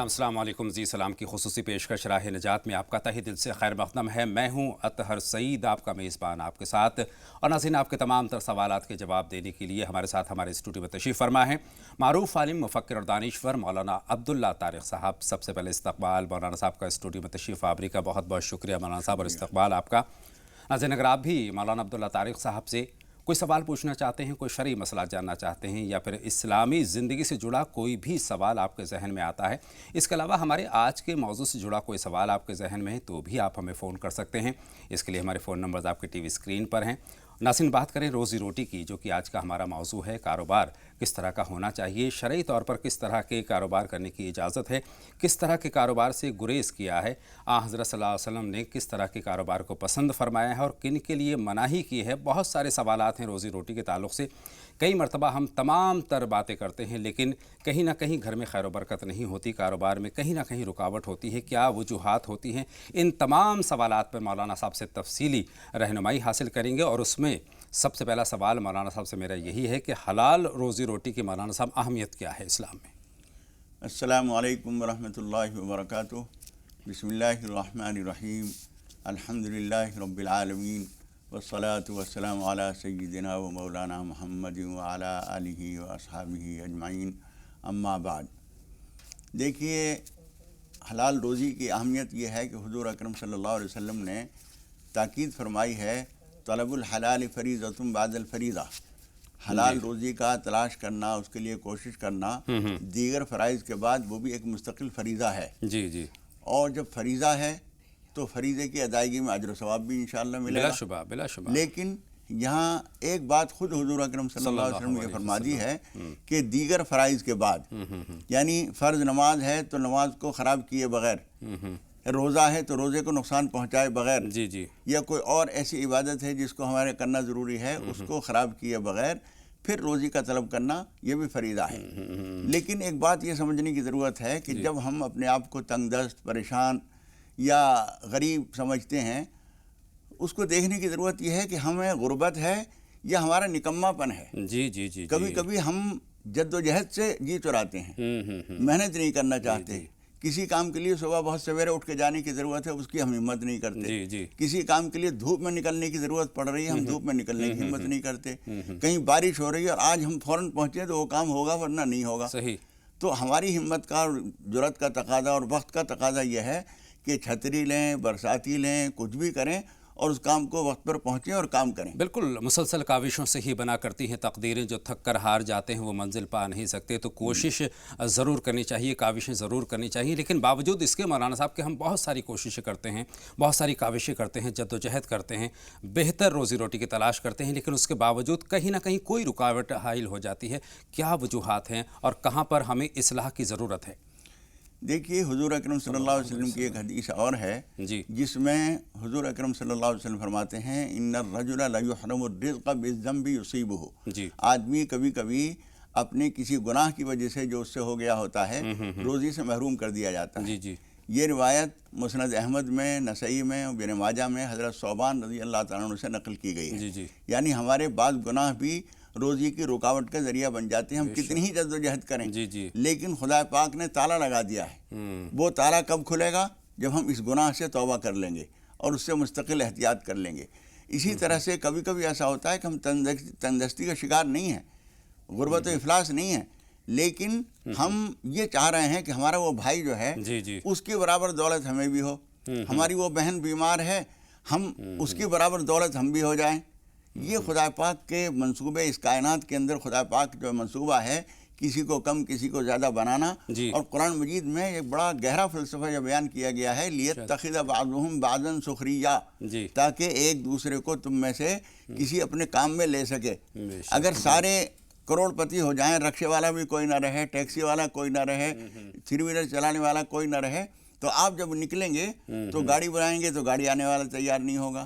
کرام السلام علیکم جی سلام کی خصوصی پیشکش راہ نجات میں آپ کا تہہ دل سے خیر مقدم ہے۔ میں ہوں اطہر سعید، آپ کا میزبان آپ کے ساتھ، اور ناظرین آپ کے تمام تر سوالات کے جواب دینے کے لیے ہمارے ساتھ ہمارے اسٹوڈیو میں تشریف فرما ہے معروف عالم، مفکر اور دانشور مولانا عبداللہ طارق صاحب۔ سب سے پہلے استقبال مولانا صاحب کا اسٹوڈیو میں تشریف آوری کا بہت بہت شکریہ مولانا صاحب، اور استقبال آپ کا۔ ناظرین اگر آپ بھی مولانا عبداللہ طارق صاحب سے کوئی سوال پوچھنا چاہتے ہیں، کوئی شرعی مسئلہ جاننا چاہتے ہیں، یا پھر اسلامی زندگی سے جڑا کوئی بھی سوال آپ کے ذہن میں آتا ہے، اس کے علاوہ ہمارے آج کے موضوع سے جڑا کوئی سوال آپ کے ذہن میں ہے، تو بھی آپ ہمیں فون کر سکتے ہیں۔ اس کے لیے ہمارے فون نمبرز آپ کے ٹی وی اسکرین پر ہیں۔ ناظرین بات کریں روزی روٹی کی، جو کہ آج کا ہمارا موضوع ہے۔ کاروبار کس طرح کا ہونا چاہیے، شرعی طور پر کس طرح کے کاروبار کرنے کی اجازت ہے، کس طرح کے کاروبار سے گریز کیا ہے، حضرت صلی اللہ علیہ وسلم نے کس طرح کے کاروبار کو پسند فرمایا ہے اور کن کے لیے مناہی کی ہے۔ بہت سارے سوالات ہیں روزی روٹی کے تعلق سے۔ کئی مرتبہ ہم تمام تر باتیں کرتے ہیں، لیکن کہیں نہ کہیں گھر میں خیر و برکت نہیں ہوتی، کاروبار میں کہیں نہ کہیں رکاوٹ ہوتی ہے۔ کیا وجوہات ہوتی ہیں؟ ان تمام سوالات پر مولانا صاحب سے تفصیلی رہنمائی حاصل کریں گے، اور اس میں سب سے پہلا سوال مولانا صاحب سے میرا یہی ہے کہ حلال روزی روٹی کی مولانا صاحب اہمیت کیا ہے اسلام میں؟ السلام علیکم ورحمۃ اللہ وبرکاتہ۔ بسم اللہ الرحمن الرحیم، الحمدللہ رب العالمین، والصلاة والسلام علی سیدنا و مولانا محمد وعلی آلہ و اصحابہ اجمعین، اما بعد۔ دیکھیے، حلال روزی کی اہمیت یہ ہے کہ حضور اکرم صلی اللہ علیہ وسلم نے تاکید فرمائی ہے، طلب الحلال فریضۃ بعد الفریضہ۔ حلال روزی کا تلاش کرنا، اس کے لیے کوشش کرنا دیگر فرائض کے بعد وہ بھی ایک مستقل فریضہ ہے۔ جی جی۔ اور جب فریضہ ہے تو فریضے کی ادائیگی میں اجر و ثواب بھی انشاءاللہ ملے گا، بلا شبہ بلا شبہ۔ لیکن یہاں ایک بات خود حضور اکرم صلی اللہ علیہ وسلم نے فرما دی ہے کہ دیگر فرائض کے بعد، یعنی فرض نماز ہے تو نماز کو خراب کیے بغیر، روزہ ہے تو روزے کو نقصان پہنچائے بغیر، جی جی، یا کوئی اور ایسی عبادت ہے جس کو ہمارے کرنا ضروری ہے، اس کو خراب کیے بغیر پھر روزی کا طلب کرنا، یہ بھی فریضہ ہے۔ لیکن ایک بات یہ سمجھنے کی ضرورت ہے کہ جب ہم اپنے آپ کو تنگ دست، پریشان یا غریب سمجھتے ہیں، اس کو دیکھنے کی ضرورت یہ ہے کہ ہمیں غربت ہے یا ہمارا نکما پن ہے۔ جی جی جی، کبھی کبھی ہم جد و جہد سے جی چراتے ہیں، محنت نہیں کرنا چاہتے۔ کسی کام کے لیے صبح بہت سویرے اٹھ کے جانے کی ضرورت ہے، اس کی ہم ہمت نہیں کرتے۔ کسی کام کے لیے دھوپ میں نکلنے کی ضرورت پڑ رہی ہے، ہم دھوپ میں نکلنے کی ہمت نہیں کرتے۔ کہیں بارش ہو رہی ہے اور آج ہم فوراً پہنچے تو وہ کام ہوگا ورنہ نہیں ہوگا۔ صحیح۔ تو ہماری ہمت کا اور جرأت کا تقاضا اور وقت کا تقاضا یہ ہے کہ چھتری لیں، برساتی لیں، کچھ بھی کریں اور اس کام کو وقت پر پہنچیں اور کام کریں۔ بالکل، مسلسل کاوشوں سے ہی بنا کرتی ہیں تقدیریں۔ جو تھک کر ہار جاتے ہیں وہ منزل پا نہیں سکتے، تو کوشش ضرور کرنی چاہیے، کاوشیں ضرور کرنی چاہیے، لیکن باوجود اس کے مولانا صاحب کہ ہم بہت ساری کوششیں کرتے ہیں، بہت ساری کاوشیں کرتے ہیں، جد و جہد کرتے ہیں، بہتر روزی روٹی کی تلاش کرتے ہیں، لیکن اس کے باوجود کہیں نہ کہیں کوئی رکاوٹ حائل ہو جاتی ہے۔ کیا وجوہات ہیں اور کہاں پر ہمیں اصلاح کی ضرورت ہے؟ دیکھیے، حضور اکرم صلی اللہ علیہ وسلم کی ایک حدیث اور ہے جس میں حضور اکرم صلی اللہ علیہ وسلم فرماتے ہیں، ان الرجل لیحرم الرزق بالذنب یصیبہ۔ آدمی کبھی کبھی اپنے کسی گناہ کی وجہ سے جو اس سے ہو گیا ہوتا ہے، روزی سے محروم کر دیا جاتا ہے۔ یہ روایت مسند احمد میں، نسائی میں، ابن ماجہ میں حضرت ثوبان رضی اللہ تعالیٰ عنہ سے نقل کی گئی ہے۔ یعنی ہمارے بعض گناہ بھی روزی کی رکاوٹ کا ذریعہ بن جاتے ہیں، ہم کتنی ہی جد و جہد کریں، لیکن خدا پاک نے تالا لگا دیا ہے۔ وہ تالا کب کھلے گا؟ جب ہم اس گناہ سے توبہ کر لیں گے اور اس سے مستقل احتیاط کر لیں گے۔ اسی طرح سے کبھی کبھی ایسا ہوتا ہے کہ ہم تندرستی کا شکار نہیں ہیں، غربت و افلاس نہیں ہیں، لیکن ہم یہ چاہ رہے ہیں کہ ہمارا وہ بھائی جو ہے اس کی برابر دولت ہمیں بھی ہو، ہماری وہ بہن بیمار ہے، ہم اس کی برابر دولت ہم بھی ہو جائیں۔ یہ خدا پاک کے منصوبے، اس کائنات کے اندر خدا پاک جو منصوبہ ہے، کسی کو کم کسی کو زیادہ بنانا۔ اور قرآن مجید میں ایک بڑا گہرا فلسفہ جو بیان کیا گیا ہے، لیتخذ بعضهم بعضا سخریا، تاکہ ایک دوسرے کو تم میں سے کسی اپنے کام میں لے سکے۔ اگر سارے کروڑ پتی ہو جائیں، رکشے والا بھی کوئی نہ رہے، ٹیکسی والا کوئی نہ رہے، تھری ویلر چلانے والا کوئی نہ رہے، تو آپ جب نکلیں گے تو گاڑی بنائیں گے تو گاڑی آنے والا تیار نہیں ہوگا،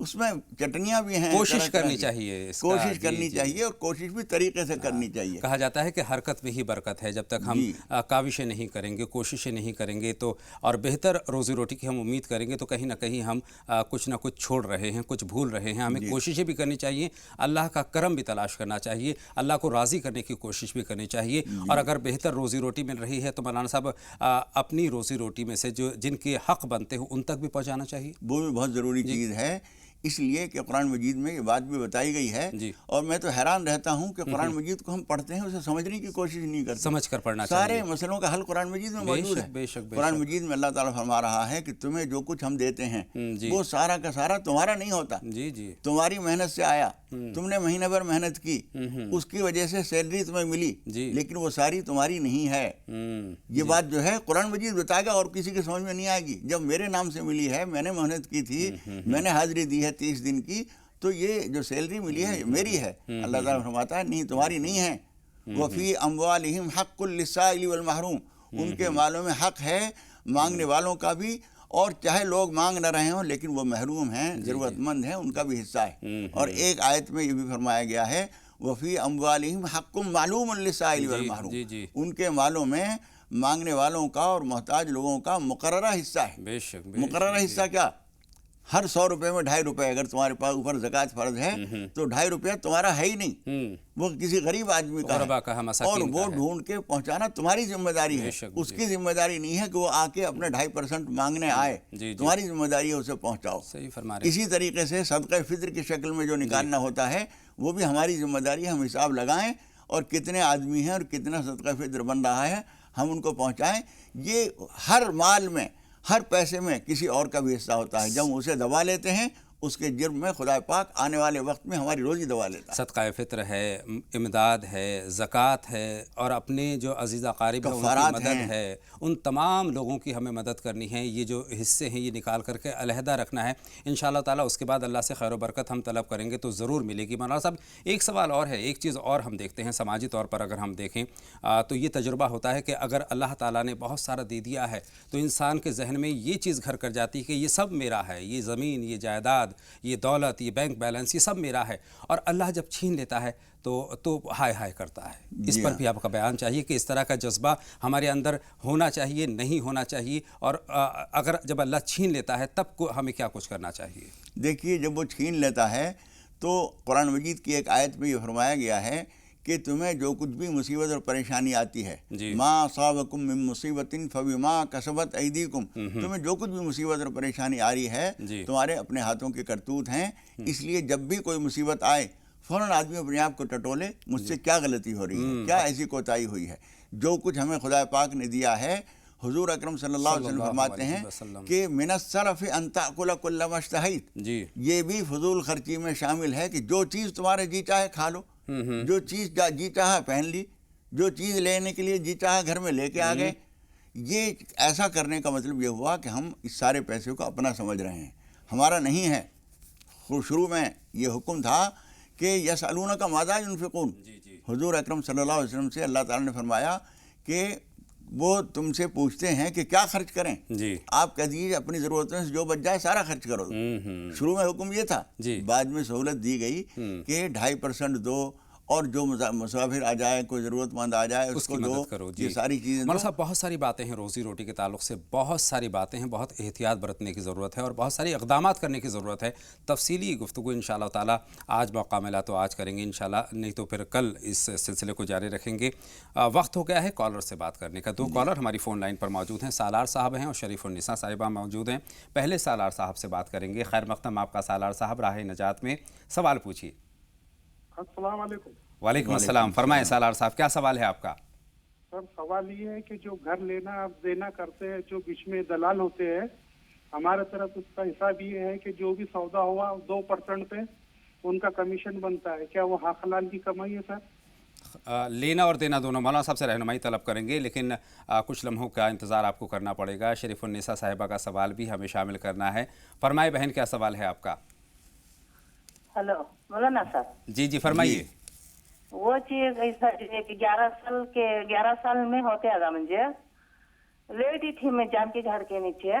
اس میں چٹنیاں بھی ہیں. کوشش کرنی چاہیے، کوشش کرنی چاہیے اور کوشش بھی طریقے سے کرنی چاہیے. کہا جاتا ہے کہ حرکت میں ہی برکت ہے. جب تک ہم کاوشیں نہیں کریں گے، کوششیں نہیں کریں گے تو اور بہتر روزی روٹی کی ہم امید کریں گے تو کہیں نہ کہیں ہم کچھ نہ کچھ چھوڑ رہے ہیں، کچھ بھول رہے ہیں. ہمیں کوششیں بھی کرنی چاہیے، اللہ کا کرم بھی تلاش کرنا چاہیے، اللہ کو راضی کرنے کی کوشش بھی کرنی چاہیے. اور اگر بہتر روزی روٹی مل رہی ہے تو مولانا صاحب اپنی روزی روٹی میں سے جن کے حق بنتے ہوں ان تک بھی پہنچانا چاہیے. وہ بھی بہت ضروری چیز ہے، اس لیے کہ قرآن مجید میں یہ بات بھی بتائی گئی ہے. اور میں تو حیران رہتا ہوں کہ قرآن مجید کو ہم پڑھتے ہیں، اسے سمجھنے کی کوشش نہیں کرتے. سمجھ کر پڑھنا چاہیے. سارے مسئلوں کا حل قرآن مجید میں موجود ہے. قرآن مجید میں اللہ تعالیٰ فرما رہا ہے کہ تمہیں جو کچھ ہم دیتے ہیں وہ سارا کا سارا تمہارا نہیں ہوتا. تمہاری محنت سے آیا، تم نے مہینہ بھر محنت کی، اس کی وجہ سے سیلری تمہیں ملی، لیکن وہ ساری تمہاری نہیں ہے. یہ بات جو ہے قرآن مجید بتائے گا اور کسی کے سمجھ میں نہیں آئے گی. جب میرے نام سے ملی ہے، میں نے محنت کی تھی، میں نے حاضری دی ہے 30 دن کی، تو یہ جو سیلری ملی ہے میری ہے. اللہ تعالیٰ فرماتا ہے نہیں، تمہاری نہیں ہے. وَفِي أَمْوَالِهِمْ حَقٌّ لِلسَّائِلِ وَالْمَحْرُومِ، ان کے مالوں میں حق ہے مانگنے والوں کا بھی، اور چاہے لوگ مانگ نہ رہے ہوں لیکن وہ محروم ہیں، ضرورت مند ہیں، ان کا بھی حصہ ہے. اور ایک آیت میں یہ بھی فرمایا گیا ہے وَفِي أَمْوَالِهِمْ حَقٌّ مَعْلُومٌ لِلسَّائِلِ وَالْمَحْرُومِ، ان کے مالوں میں مانگنے والوں کا اور محتاج لوگوں کا مقررہ حصہ ہے. مقررہ حصہ کیا؟ ہر 100 روپے میں 2.5 روپے اگر تمہارے پاس اوپر زکوٰۃ فرض ہے تو 2.5 روپیہ تمہارا ہے ہی نہیں، وہ کسی غریب آدمی کا ہے، اور وہ ڈھونڈ کے پہنچانا تمہاری ذمہ داری ہے. اس کی ذمہ داری نہیں ہے کہ وہ آ کے اپنے 2.5% مانگنے آئے، تمہاری ذمہ داری ہے اسے پہنچاؤ. اسی طریقے سے صدقہ فطر کی شکل میں جو نکالنا ہوتا ہے وہ بھی ہماری ذمہ داری ہے. ہم حساب لگائیں اور کتنے آدمی ہیں اور کتنا صدقہ فطر بن رہا ہے ہم ان کو پہنچائیں. یہ ہر مال میں، ہر پیسے میں کسی اور کا بھی حصہ ہوتا ہے. جب ہم اسے دبا لیتے ہیں اس کے جرم میں خدا پاک آنے والے وقت میں ہماری روزی دبا لیتا ہے. صدقہ فطر ہے، امداد ہے، زکوٰۃ ہے، اور اپنے جو عزیز اقارب ہیں ان کی مدد ہے. ان تمام لوگوں کی ہمیں مدد کرنی ہے. یہ جو حصے ہیں یہ نکال کر کے علیحدہ رکھنا ہے انشاءاللہ تعالیٰ. اس کے بعد اللہ سے خیر و برکت ہم طلب کریں گے تو ضرور ملے گی. مولانا صاحب ایک سوال اور ہے، ایک چیز اور ہم دیکھتے ہیں سماجی طور پر اگر ہم دیکھیں تو یہ تجربہ ہوتا ہے کہ اگر اللہ تعالیٰ نے بہت سارا دے دیا ہے تو انسان کے ذہن میں یہ چیز گھر کر جاتی ہے کہ یہ سب میرا ہے، یہ زمین، یہ جائیداد، یہ دولت، یہ بینک بیلنس، یہ سب میرا ہے. اور اللہ جب چھین لیتا ہے تو ہائے ہائے کرتا ہے. اس پر بھی آپ کا بیان چاہیے کہ اس طرح کا جذبہ ہمارے اندر ہونا چاہیے، نہیں ہونا چاہیے، اور اگر جب اللہ چھین لیتا ہے تب ہمیں کیا کچھ کرنا چاہیے؟ دیکھیے جب وہ چھین لیتا ہے تو قرآن مجید کی ایک آیت میں یہ فرمایا گیا ہے کہ تمہیں جو کچھ بھی مصیبت اور پریشانی آتی ہے، ما اصابکم من مصیبت فبما کسبت ایدیکم، تمہیں جو کچھ بھی مصیبت اور پریشانی آ رہی ہے تمہارے اپنے ہاتھوں کے کرتوت ہیں. اس لیے جب بھی کوئی مصیبت آئے فوراً آدمی اپنے آپ کو ٹٹولے، مجھ سے کیا غلطی ہو رہی ہے، کیا ایسی کوتاہی ہوئی ہے. جو کچھ ہمیں خدا پاک نے دیا ہے، حضور اکرم صلی اللہ علیہ وسلم فرماتے ہیں کہ من الصرف ان تأکل کل ما اشتہیت، یہ بھی فضول خرچی میں شامل ہے کہ جو چیز تمہارے جی چاہے کھا لو، جو چیز جی چاہا پہن لی، جو چیز لینے کے لیے جی چاہا گھر میں لے کے آ گئے. یہ ایسا کرنے کا مطلب یہ ہوا کہ ہم اس سارے پیسے کو اپنا سمجھ رہے ہیں، ہمارا نہیں ہے. شروع میں یہ حکم تھا کہ یسألونک ماذا ینفقون، حضور اکرم صلی اللہ علیہ وسلم سے اللہ تعالیٰ نے فرمایا کہ وہ تم سے پوچھتے ہیں کہ کیا خرچ کریں. آپ کہہ دیجیے اپنی ضرورتوں سے جو بچ جائے سارا خرچ کرو. شروع میں حکم یہ تھا، بعد میں سہولت دی گئی کہ 2.5% دو، اور جو مسافر آ جائے، کوئی ضرورت مند آ جائے اس کو دو. یہ ساری چیزیں مولانا صاحب بہت ساری باتیں ہیں روزی روٹی کے تعلق سے، بہت ساری باتیں ہیں، بہت احتیاط برتنے کی ضرورت ہے اور بہت ساری اقدامات کرنے کی ضرورت ہے. تفصیلی گفتگو انشاءاللہ تعالیٰ آج موقع ملا تو آج کریں گے انشاءاللہ، نہیں تو پھر کل اس سلسلے کو جاری رکھیں گے. وقت ہو گیا ہے کالر سے بات کرنے کا. 2 کالر ہماری فون لائن پر موجود ہیں. سالار صاحب ہیں اور شریف النساء صاحبہ موجود ہیں. پہلے سالار صاحب سے بات کریں گے. خیر مقدم آپ کا سالار صاحب. راہ نجات میں سوال پوچھیے. السلام علیکم. وعلیکم السلام. فرمائیں سالار صاحب، کیا سوال ہے آپ کا؟ سر سوال یہ ہے کہ جو گھر لینا دینا کرتے ہیں، جو بیچ میں دلال ہوتے ہیں، ہمارے طرف اس کا حساب یہ ہے کہ جو بھی سودا ہوا 2% پہ ان کا کمیشن بنتا ہے. کیا وہ حق حلال کی کمائی ہے سر؟ لینا اور دینا دونوں. مولانا صاحب سے رہنمائی طلب کریں گے لیکن کچھ لمحوں کا انتظار آپ کو کرنا پڑے گا. شریف النساء صاحبہ کا سوال بھی ہمیں شامل کرنا ہے. فرمائے بہن، کیا سوال ہے آپ کا؟ ہلو مولانا صاحب. جی فرمائیے. وہ چیز ایسا ہے کہ 11 سال میں ہوتے آگا مجھے لیٹی تھی میں جان کے گھر کے نیچے.